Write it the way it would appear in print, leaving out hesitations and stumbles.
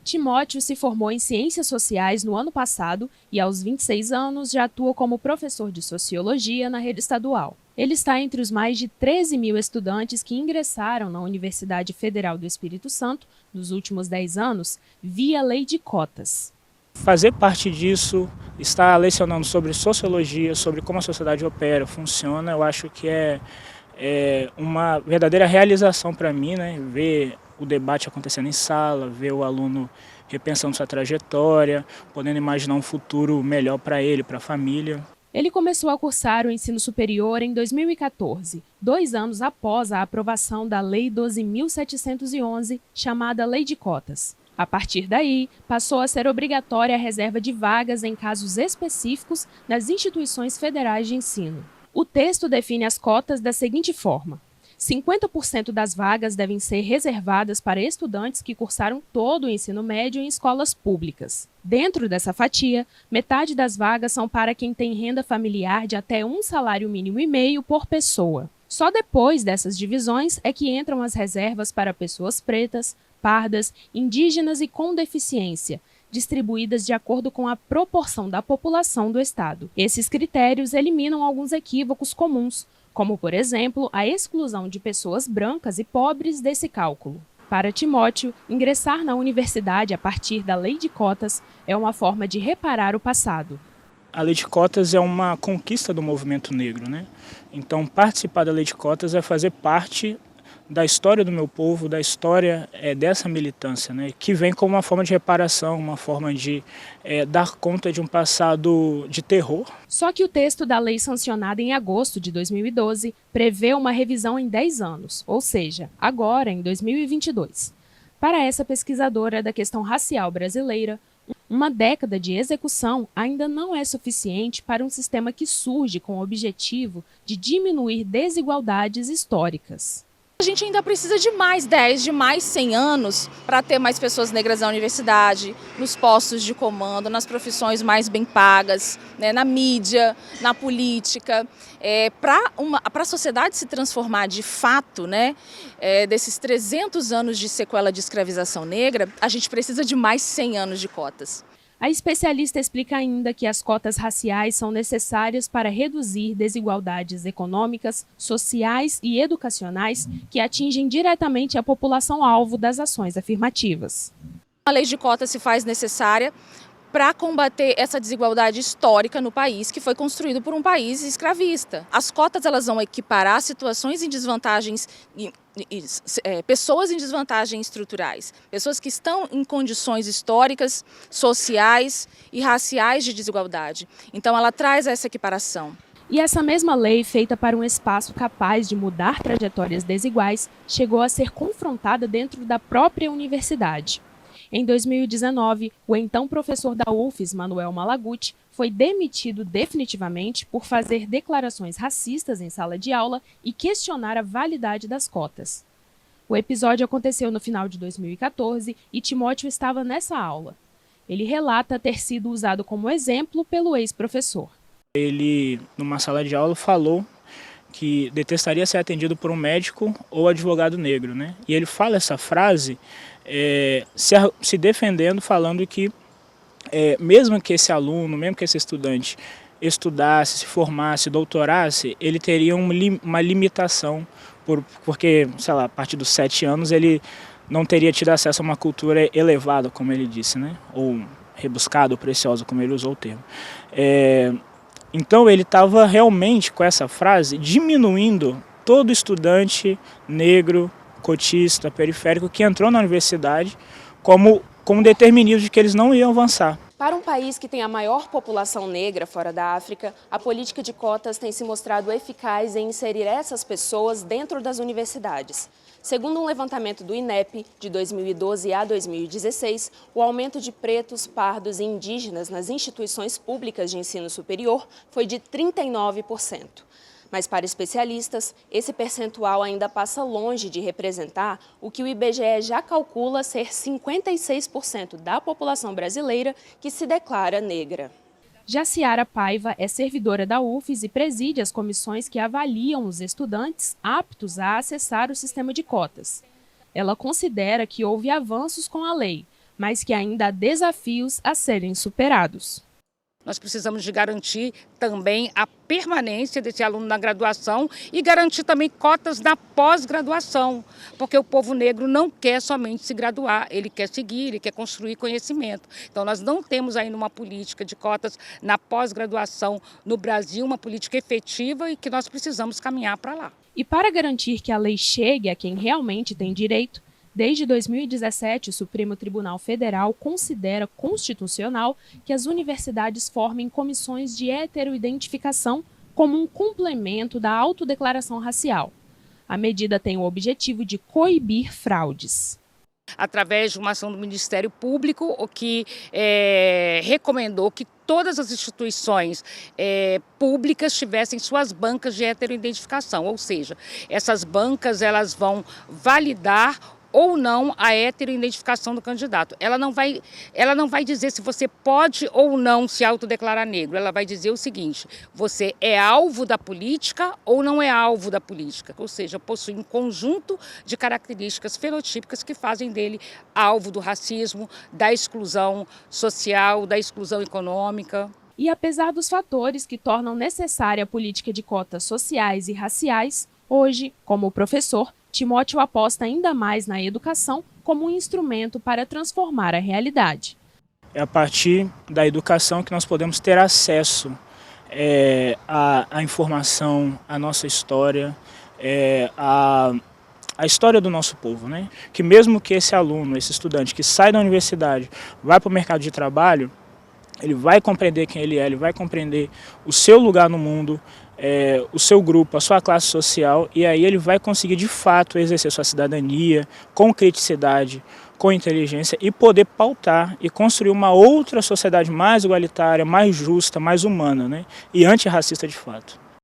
Timóteo se formou em Ciências Sociais no ano passado e, aos 26 anos, já atua como professor de Sociologia na rede estadual. Ele está entre os mais de 13 mil estudantes que ingressaram na Universidade Federal do Espírito Santo nos últimos 10 anos via lei de cotas. Fazer parte disso, estar lecionando sobre sociologia, sobre como a sociedade opera, funciona, eu acho que é uma verdadeira realização para mim, né? Ver o debate acontecendo em sala, ver o aluno repensando sua trajetória, podendo imaginar um futuro melhor para ele, para a família. Ele começou a cursar o ensino superior em 2014, 2 anos após a aprovação da Lei 12.711, chamada Lei de Cotas. A partir daí, passou a ser obrigatória a reserva de vagas em casos específicos nas instituições federais de ensino. O texto define as cotas da seguinte forma: 50% das vagas devem ser reservadas para estudantes que cursaram todo o ensino médio em escolas públicas. Dentro dessa fatia, metade das vagas são para quem tem renda familiar de até 1,5 salário mínimo por pessoa. Só depois dessas divisões é que entram as reservas para pessoas pretas, pardas, indígenas e com deficiência, distribuídas de acordo com a proporção da população do estado. Esses critérios eliminam alguns equívocos comuns, como, por exemplo, a exclusão de pessoas brancas e pobres desse cálculo. Para Timóteo, ingressar na universidade a partir da lei de cotas é uma forma de reparar o passado. A lei de cotas é uma conquista do movimento negro, né? Então, participar da lei de cotas é fazer parte da história do meu povo, da história dessa militância, né? Que vem como uma forma de reparação, uma forma de dar conta de um passado de terror. Só que o texto da lei sancionada em agosto de 2012 prevê uma revisão em 10 anos, ou seja, agora em 2022. Para essa pesquisadora da questão racial brasileira, uma década de execução ainda não é suficiente para um sistema que surge com o objetivo de diminuir desigualdades históricas. A gente ainda precisa de mais 10, de mais 100 anos para ter mais pessoas negras na universidade, nos postos de comando, nas profissões mais bem pagas, né, na mídia, na política. Para a sociedade se transformar de fato, né, desses 300 anos de sequela de escravização negra, a gente precisa de mais 100 anos de cotas. A especialista explica ainda que as cotas raciais são necessárias para reduzir desigualdades econômicas, sociais e educacionais que atingem diretamente a população-alvo das ações afirmativas. A lei de cotas se faz necessária para combater essa desigualdade histórica no país, que foi construído por um país escravista. As cotas elas vão equiparar situações em desvantagens, pessoas em desvantagens estruturais, pessoas que estão em condições históricas, sociais e raciais de desigualdade. Então ela traz essa equiparação. E essa mesma lei, feita para um espaço capaz de mudar trajetórias desiguais, chegou a ser confrontada dentro da própria universidade. Em 2019, o então professor da UFES, Manuel Malaguti, foi demitido definitivamente por fazer declarações racistas em sala de aula e questionar a validade das cotas. O episódio aconteceu no final de 2014 e Timóteo estava nessa aula. Ele relata ter sido usado como exemplo pelo ex-professor. Ele, numa sala de aula, falou que detestaria ser atendido por um médico ou advogado negro, né? E ele fala essa frase se defendendo, falando que mesmo que esse aluno, mesmo que esse estudante estudasse, se formasse, doutorasse, ele teria uma limitação, porque, sei lá, a partir dos 7 anos ele não teria tido acesso a uma cultura elevada, como ele disse, né? Ou rebuscada, ou preciosa, como ele usou o termo. Então ele estava realmente, com essa frase, diminuindo todo estudante negro, cotista, periférico, que entrou na universidade como determinismo de que eles não iam avançar. Para um país que tem a maior população negra fora da África, a política de cotas tem se mostrado eficaz em inserir essas pessoas dentro das universidades. Segundo um levantamento do INEP, de 2012 a 2016, o aumento de pretos, pardos e indígenas nas instituições públicas de ensino superior foi de 39%. Mas para especialistas, esse percentual ainda passa longe de representar o que o IBGE já calcula ser 56% da população brasileira que se declara negra. Jaciara Paiva é servidora da UFES e preside as comissões que avaliam os estudantes aptos a acessar o sistema de cotas. Ela considera que houve avanços com a lei, mas que ainda há desafios a serem superados. Nós precisamos de garantir também a permanência desse aluno na graduação e garantir também cotas na pós-graduação, porque o povo negro não quer somente se graduar, ele quer seguir, ele quer construir conhecimento. Então nós não temos ainda uma política de cotas na pós-graduação no Brasil, uma política efetiva e que nós precisamos caminhar para lá. E para garantir que a lei chegue a quem realmente tem direito, desde 2017, o Supremo Tribunal Federal considera constitucional que as universidades formem comissões de heteroidentificação como um complemento da autodeclaração racial. A medida tem o objetivo de coibir fraudes. Através de uma ação do Ministério Público, o que recomendou que todas as instituições públicas tivessem suas bancas de heteroidentificação, ou seja, essas bancas elas vão validar ou não a heteroidentificação do candidato. Ela não vai dizer se você pode ou não se autodeclarar negro. Ela vai dizer o seguinte: você é alvo da política ou não é alvo da política. Ou seja, possui um conjunto de características fenotípicas que fazem dele alvo do racismo, da exclusão social, da exclusão econômica. E apesar dos fatores que tornam necessária a política de cotas sociais e raciais, hoje, como professor, Timóteo aposta ainda mais na educação como um instrumento para transformar a realidade. É a partir da educação que nós podemos ter acesso à informação, à nossa história, à história do nosso povo, né? Que mesmo que esse aluno, esse estudante que sai da universidade, vai para o mercado de trabalho, ele vai compreender quem ele é, ele vai compreender o seu lugar no mundo, o seu grupo, a sua classe social, e aí ele vai conseguir de fato exercer sua cidadania com criticidade, com inteligência e poder pautar e construir uma outra sociedade mais igualitária, mais justa, mais humana, né? E antirracista de fato.